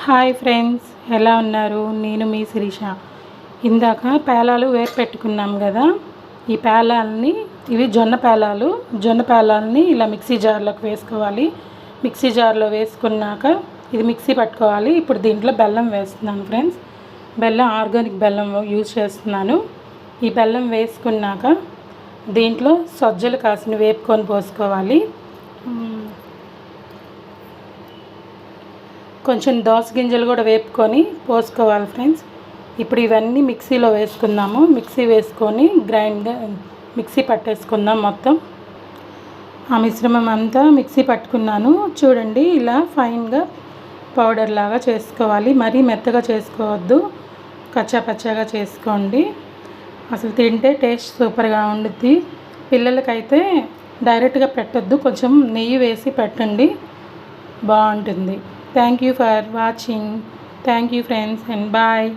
Hi friends, ఎలా ఉన్నారు? నేను మీ శిరీష. ఇందాక పేలాలు వేరు పెట్టుకున్నాం కదా. ఈ పేలాలని, ఇవి జొన్న పేలాలని ఇలా మిక్సీ జార్లోకి వేసుకోవాలి. మిక్సీ జార్లో వేసుకున్నాక ఇది మిక్సీ పట్టుకోవాలి. ఇప్పుడు దీంట్లో బెల్లం వేస్తున్నాను ఫ్రెండ్స్. బెల్లం ఆర్గానిక్ బెల్లం యూజ్ చేస్తున్నాను. ఈ బెల్లం వేసుకున్నాక దీంట్లో సజ్జలు కాసిన వేపుకొని పోసుకోవాలి. కొంచెం దోస గింజలు కూడా వేపుకొని పోసుకోవాలి ఫ్రెండ్స్. ఇప్పుడు ఇవన్నీ మిక్సీలో వేసుకుందాము. మిక్సీ వేసుకొని మిక్సీ పట్టేసుకుందాం. మొత్తం ఆ మిశ్రమం అంతా మిక్సీ పట్టుకున్నాను. చూడండి, ఇలా ఫైన్గా పౌడర్ లాగా చేసుకోవాలి. మరీ మెత్తగా చేసుకోవద్దు, కచ్చా పచ్చాగా చేసుకోండి. అసలు తింటే టేస్ట్ సూపర్గా ఉండుద్ది. పిల్లలకైతే డైరెక్ట్గా పెట్టద్దు, కొంచెం నెయ్యి వేసి పెట్టండి, బాగుంటుంది. Thank you for watching. Thank you friends and bye.